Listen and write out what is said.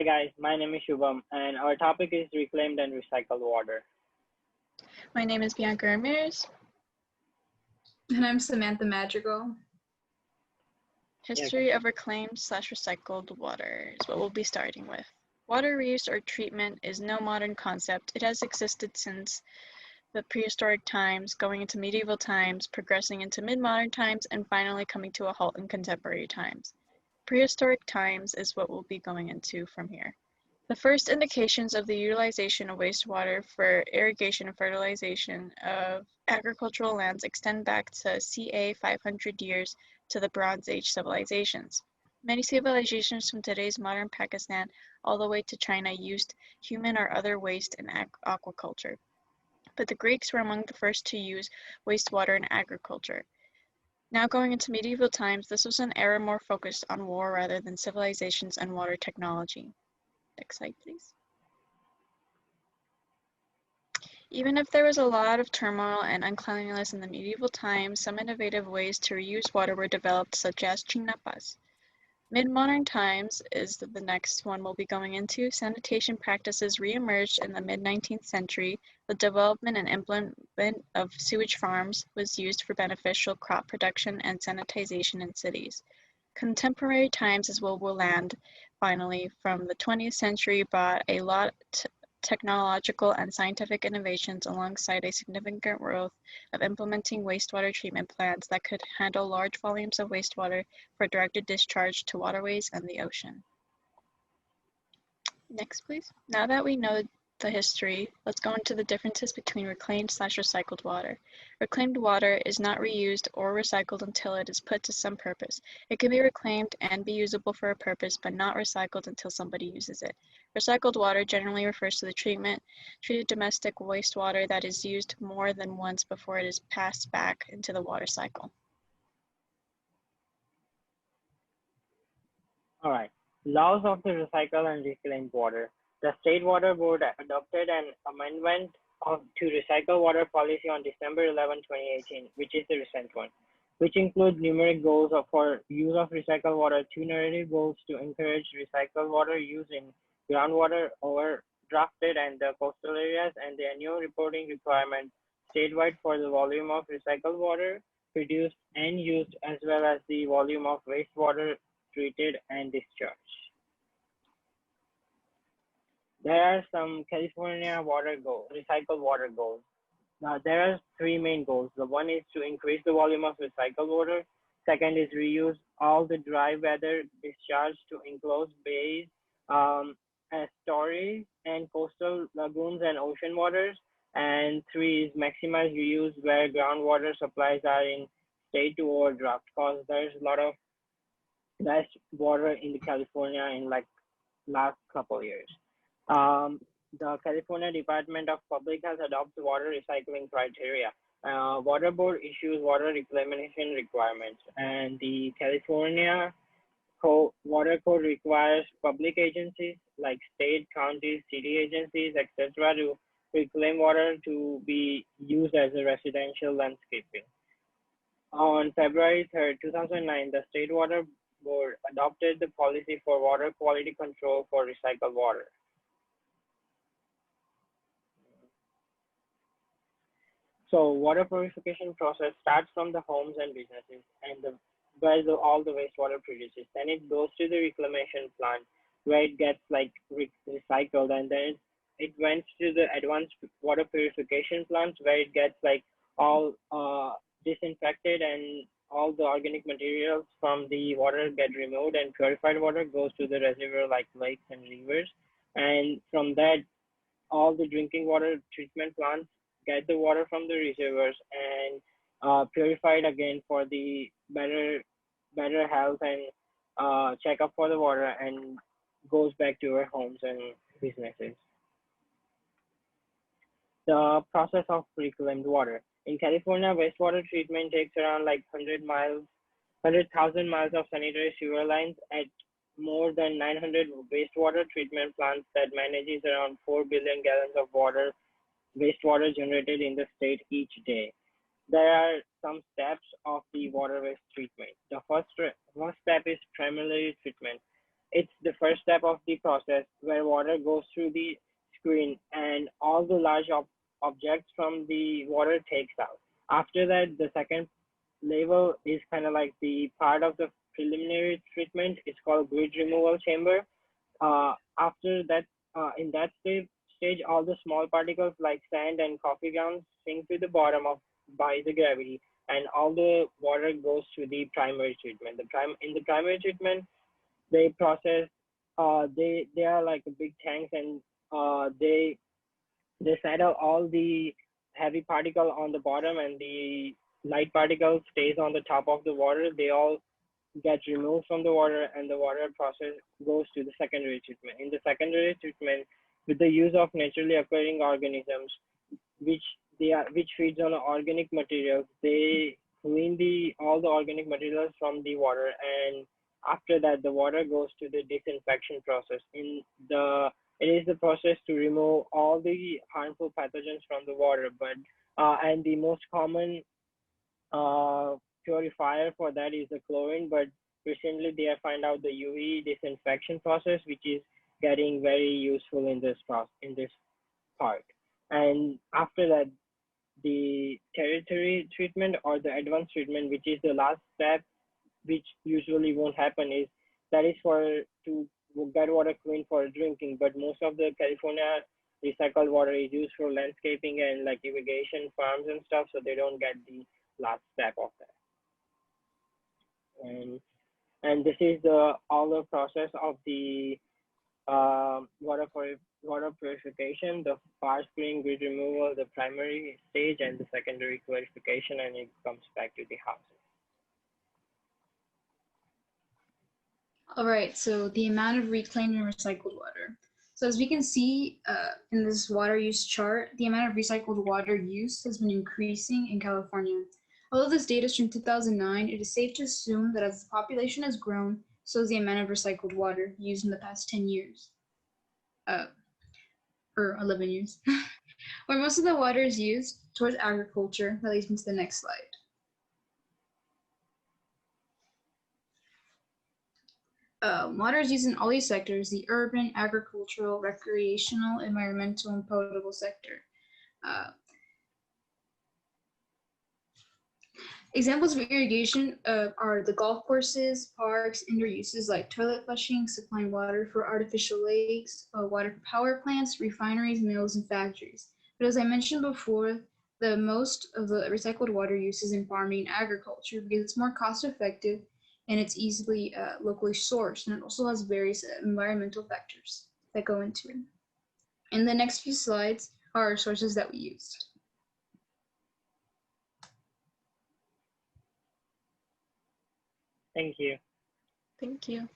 Hey guys, my name is Shubham and our topic is reclaimed and recycled water. My name is Bianca Ramirez. And I'm Samantha Madrigal. History of reclaimed/recycled water is what we'll be starting with. Water reuse or treatment is no modern concept. It has existed since the prehistoric times, going into medieval times, progressing into mid-modern times, and finally coming to a halt in contemporary times. Prehistoric times is what we'll be going into from here. The first indications of the utilization of wastewater for irrigation and fertilization of agricultural lands extend back to ca. 500 years to the Bronze Age civilizations. Many civilizations from today's modern Pakistan all the way to China used human or other waste in aquaculture. But the Greeks were among the first to use wastewater in agriculture. Now going into medieval times, this was an era more focused on war rather than civilizations and water technology. Next slide, please. Even if there was a lot of turmoil and uncleanliness in the medieval times, some innovative ways to reuse water were developed, such as chinapas. Mid-modern times is the next one we'll be going into. Sanitation practices re-emerged in the mid-19th century. The development and implement of sewage farms was used for beneficial crop production and sanitization in cities. Contemporary times is where we'll land, finally, from the 20th century brought a lot technological and scientific innovations alongside a significant growth of implementing wastewater treatment plants that could handle large volumes of wastewater for directed discharge to waterways and the ocean. Next, please. Now that we know the history, let's go into the differences between reclaimed/recycled water. Reclaimed water is not reused or recycled until it is put to some purpose. It can be reclaimed and be usable for a purpose, but not recycled until somebody uses it. Recycled water generally refers to the treated domestic wastewater that is used more than once before it is passed back into the water cycle. All right, laws of the recycled and reclaimed water. The State Water Board adopted an amendment to recycle water policy on December 11, 2018, which is the recent one, which includes numeric goals for use of recycled water, two narrative goals to encourage recycled water use in groundwater overdrafted and the coastal areas, and the annual reporting requirement statewide for the volume of recycled water produced and used, as well as the volume of wastewater treated and discharged. There are some California recycled water goals. Now, there are three main goals. The one is to increase the volume of recycled water. Second is reuse all the dry weather discharge to enclosed bays, estuaries, and coastal lagoons and ocean waters. And three is maximize reuse where groundwater supplies are in state to overdraft, because there's a lot of less water in California in like last couple years. The California Department of Public Health adopts water recycling criteria. Water Board issues water reclamation requirements, and the California Water Code requires public agencies like state, counties, city agencies, etc. to reclaim water to be used as a residential landscaping. On February 3rd, 2009, the State Water Board adopted the policy for water quality control for recycled water. So water purification process starts from the homes and businesses and where all the wastewater produces. Then it goes to the reclamation plant where it gets like recycled, and then it went to the advanced water purification plants where it gets like all disinfected, and all the organic materials from the water get removed, and purified water goes to the reservoir like lakes and rivers. And from that, all the drinking water treatment plants get the water from the reservoirs and purified again for the better health and check up for the water, and goes back to our homes and businesses. The process of reclaimed water. In California, wastewater treatment takes around like 100,000 miles of sanitary sewer lines at more than 900 wastewater treatment plants that manages around 4 billion gallons of wastewater generated in the state each day. There are some steps of the water waste treatment. The first step is primary treatment. it's the first step of the process where water goes through the screen and all the large objects from the water takes out. After that, the second level is kind of like the part of the preliminary treatment. It's called grid removal chamber. After that, in that stage, all the small particles like sand and coffee grounds sink to the bottom of by the gravity, and all the water goes to the primary treatment. In the primary treatment, they process. They are like big tanks, and they settle all the heavy particle on the bottom, and the light particle stays on the top of the water. They all get removed from the water, and the water process goes to the secondary treatment. In the secondary treatment, with the use of naturally occurring organisms, which which feeds on organic materials, they clean all the organic materials from the water, and after that, the water goes to the disinfection process. It is the process to remove all the harmful pathogens from the water, but and the most common purifier for that is the chlorine, but recently they have found out the UV disinfection process, which is getting very useful in this part. And after that, the territory treatment or the advanced treatment, which is the last step, which usually won't happen, is that is for to get water clean for drinking. But most of the California recycled water is used for landscaping and like irrigation farms and stuff, so they don't get the last step of that. And this is all the process of the water purification, the far screen grid removal, the primary stage, and the secondary purification, and it comes back to the houses. All right, so the amount of reclaimed and recycled water. So as we can see in this water use chart, the amount of recycled water use has been increasing in California. Although this data is from 2009, it is safe to assume that as the population has grown, so has the amount of recycled water used in the past 10 years, or 11 years. Where most of the water is used towards agriculture, that leads me to the next slide. Water is used in all these sectors: the urban, agricultural, recreational, environmental, and potable sector. Examples of irrigation are the golf courses, parks, indoor uses like toilet flushing, supplying water for artificial lakes, water for power plants, refineries, mills, and factories. But as I mentioned before, the most of the recycled water use is in farming and agriculture because it's more cost effective and it's easily locally sourced, and it also has various environmental factors that go into it. In the next few slides are sources that we used. Thank you. Thank you.